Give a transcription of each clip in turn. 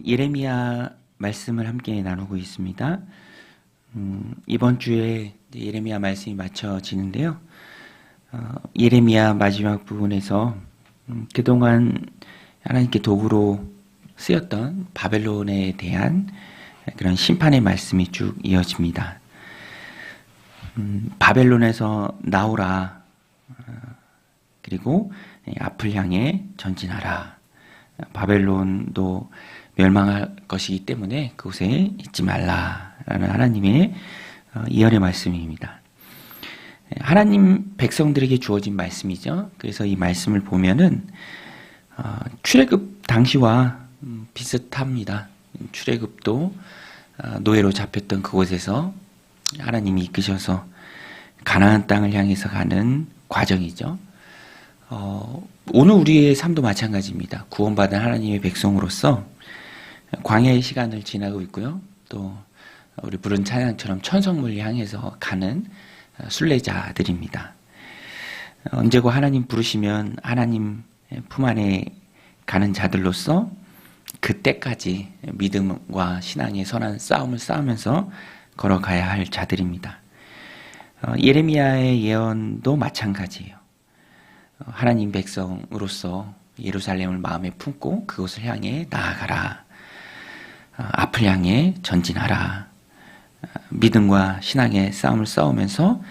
예레미야 말씀을 함께 나누고 있습니다. 이번 주에 예레미야 말씀이 마쳐지는데요. 예레미야 마지막 부분에서 그동안 하나님께 도구로 쓰였던 바벨론에 대한 그런 심판의 말씀이 쭉 이어집니다. 바벨론에서 나오라, 그리고 앞을 향해 전진하라. 바벨론도 멸망할 것이기 때문에 그곳에 있지 말라라는 하나님의 예언의 말씀입니다. 하나님 백성들에게 주어진 말씀이죠. 그래서 이 말씀을 보면은 출애굽 당시와 비슷합니다. 출애굽도 노예로 잡혔던 그곳에서 하나님이 이끄셔서 가나안 땅을 향해서 가는 과정이죠. 오늘 우리의 삶도 마찬가지입니다. 구원받은 하나님의 백성으로서 광야의 시간을 지나고 있고요. 또 우리 부른 찬양처럼 천성문을 향해서 가는 순례자들입니다. 언제고 하나님 부르시면 하나님 품 안에 가는 자들로서 그때까지 믿음과 신앙의 선한 싸움을 싸우면서 걸어가야 할 자들입니다. 예레미야의 예언도 마찬가지예요. 하나님 백성으로서 예루살렘을 마음에 품고 그곳을 향해 나아가라. 앞을 향해 전진하라. 믿음과 신앙의 싸움을 싸우면서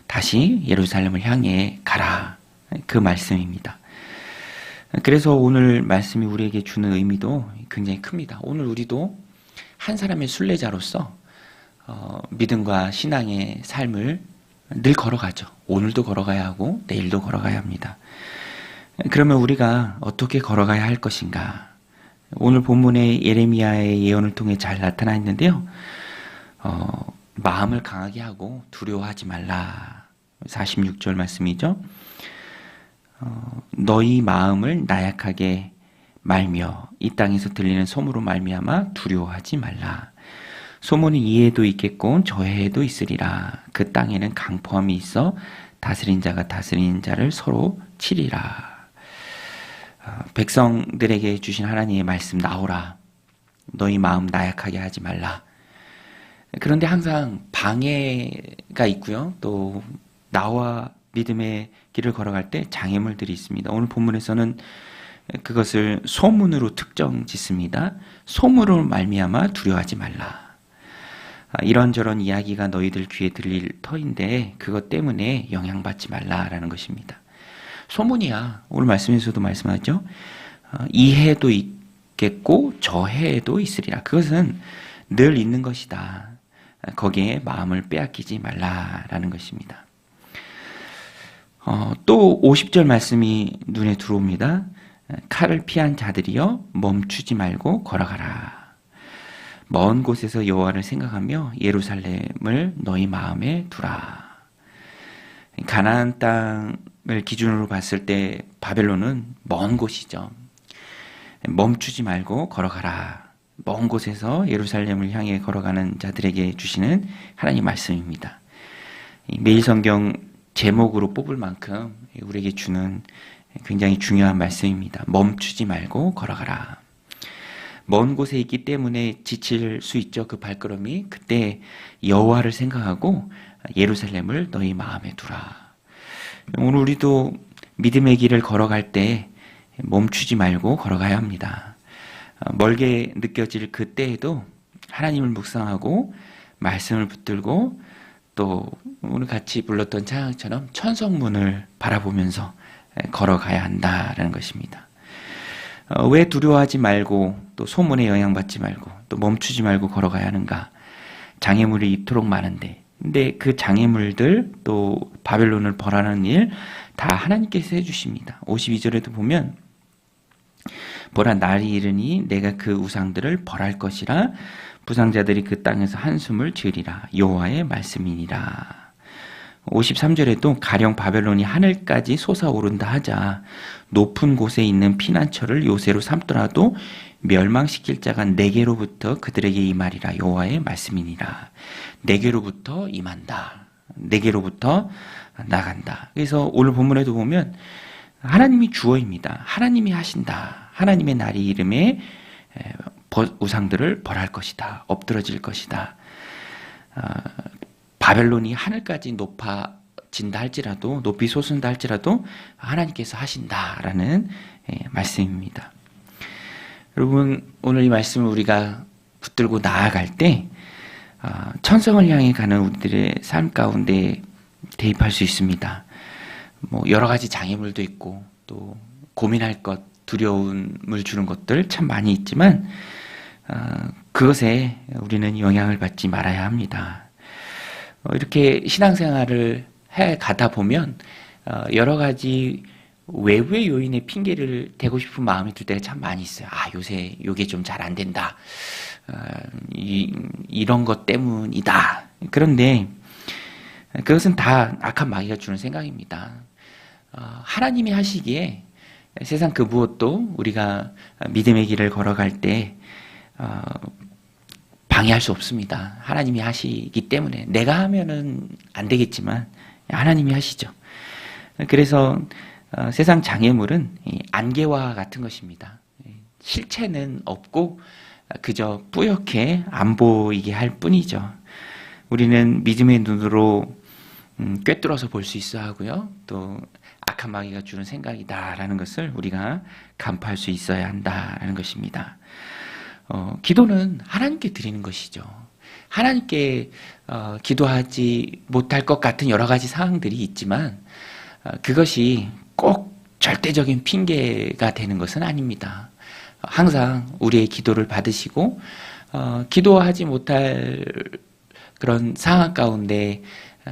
다시 예루살렘을 향해 가라. 그 말씀입니다. 그래서 오늘 말씀이 우리에게 주는 의미도 굉장히 큽니다. 오늘 우리도 한 사람의 순례자로서 믿음과 신앙의 삶을 늘 걸어가죠. 오늘도 걸어가야 하고 내일도 걸어가야 합니다. 그러면 우리가 어떻게 걸어가야 할 것인가? 오늘 본문의 예레미야의 예언을 통해 잘 나타나 있는데요. 마음을 강하게 하고 두려워하지 말라. 46절 말씀이죠. 너희 마음을 나약하게 말며 이 땅에서 들리는 소문으로 말미암아 두려워하지 말라. 소문은 이해도 있겠고 저해도 있으리라. 그 땅에는 강포함이 있어 다스린 자가 다스린 자를 서로 치리라. 백성들에게 주신 하나님의 말씀, 나오라. 너희 마음 나약하게 하지 말라. 그런데 항상 방해가 있고요. 또 나와 믿음의 길을 걸어갈 때 장애물들이 있습니다. 오늘 본문에서는 그것을 소문으로 특정 짓습니다. 소문으로 말미암아 두려워하지 말라. 이런저런 이야기가 너희들 귀에 들릴 터인데 그것 때문에 영향받지 말라라는 것입니다. 소문이야. 오늘 말씀에서도 말씀하죠. 이해도 있겠고 저해도 있으리라. 그것은 늘 있는 것이다. 거기에 마음을 빼앗기지 말라라는 것입니다. 또 50절 말씀이 눈에 들어옵니다. 칼을 피한 자들이여 멈추지 말고 걸어가라. 먼 곳에서 여호와를 생각하며 예루살렘을 너희 마음에 두라. 가나안 땅을 기준으로 봤을 때 바벨론은 먼 곳이죠. 멈추지 말고 걸어가라. 먼 곳에서 예루살렘을 향해 걸어가는 자들에게 주시는 하나님 말씀입니다. 매일 성경 제목으로 뽑을 만큼 우리에게 주는 굉장히 중요한 말씀입니다. 멈추지 말고 걸어가라. 먼 곳에 있기 때문에 지칠 수 있죠. 그 발걸음이. 그때 여호와를 생각하고 예루살렘을 너희 마음에 두라. 오늘 우리도 믿음의 길을 걸어갈 때 멈추지 말고 걸어가야 합니다. 멀게 느껴질 그때에도 하나님을 묵상하고 말씀을 붙들고 또 오늘 같이 불렀던 찬양처럼 천성문을 바라보면서 걸어가야 한다라는 것입니다. 왜 두려워하지 말고 또 소문에 영향받지 말고 또 멈추지 말고 걸어가야 하는가? 장애물이 이토록 많은데, 근데 그 장애물들 또 바벨론을 벌하는 일 다 하나님께서 해주십니다. 52절에도 보면 보라 날이 이르니 내가 그 우상들을 벌할 것이라 부상자들이 그 땅에서 한숨을 지으리라. 여호와의 말씀이니라. 53절에도 가령 바벨론이 하늘까지 솟아오른다 하자 높은 곳에 있는 피난처를 요새로 삼더라도 멸망시킬 자가 내게로부터 그들에게 임하리라. 여호와의 말씀이니라. 내게로부터 임한다. 내게로부터 나간다. 그래서 오늘 본문에도 보면 하나님이 주어입니다. 하나님이 하신다. 하나님의 날이 이름에 우상들을 벌할 것이다. 엎드러질 것이다. 바벨론이 하늘까지 높아진다 할지라도, 높이 솟는다 할지라도 하나님께서 하신다라는 말씀입니다. 여러분, 오늘 이 말씀을 우리가 붙들고 나아갈 때 천성을 향해 가는 우리들의 삶 가운데 대입할 수 있습니다. 뭐 여러 가지 장애물도 있고 또 고민할 것, 두려움을 주는 것들 참 많이 있지만 그것에 우리는 영향을 받지 말아야 합니다. 이렇게 신앙생활을 해 가다 보면 여러 가지 외부의 요인의 핑계를 대고 싶은 마음이 들 때가 참 많이 있어요. 요새 요게 좀 잘 안 된다. 이런 것 때문이다. 그런데 그것은 다 악한 마귀가 주는 생각입니다. 하나님이 하시기에 세상 그 무엇도 우리가 믿음의 길을 걸어갈 때 방해할 수 없습니다. 하나님이 하시기 때문에 내가 하면은 안 되겠지만 하나님이 하시죠. 그래서 세상 장애물은 안개와 같은 것입니다. 실체는 없고 그저 뿌옇게 안 보이게 할 뿐이죠. 우리는 믿음의 눈으로 꿰뚫어서 볼 수 있어야 하고요. 또 악한 마귀가 주는 생각이다라는 것을 우리가 간파할 수 있어야 한다라는 것입니다. 기도는 하나님께 드리는 것이죠. 하나님께 기도하지 못할 것 같은 여러 가지 상황들이 있지만 그것이 꼭 절대적인 핑계가 되는 것은 아닙니다. 항상 우리의 기도를 받으시고 기도하지 못할 그런 상황 가운데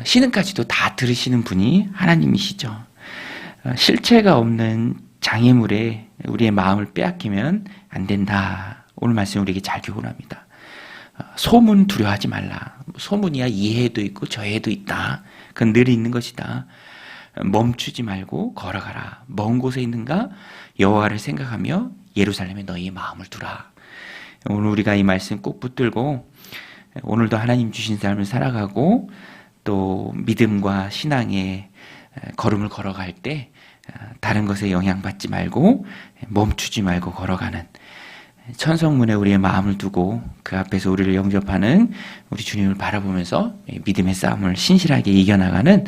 신음까지도 다 들으시는 분이 하나님이시죠. 실체가 없는 장애물에 우리의 마음을 빼앗기면 안 된다. 오늘 말씀 우리에게 잘 교훈합니다. 소문 두려워하지 말라. 소문이야 이해도 있고 저해도 있다. 그건 늘 있는 것이다. 멈추지 말고 걸어가라. 먼 곳에 있는가 여호와를 생각하며 예루살렘에 너희의 마음을 두라. 오늘 우리가 이 말씀 꼭 붙들고 오늘도 하나님 주신 삶을 살아가고 또 믿음과 신앙의 걸음을 걸어갈 때 다른 것에 영향받지 말고 멈추지 말고 걸어가는 천성문에 우리의 마음을 두고 그 앞에서 우리를 영접하는 우리 주님을 바라보면서 믿음의 싸움을 신실하게 이겨나가는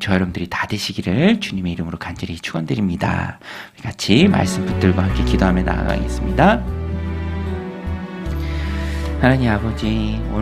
저 여러분들이 다 되시기를 주님의 이름으로 간절히 축원드립니다. 같이 말씀 붙들고 함께 기도하며 나아가겠습니다. 하나님 아버지, 오늘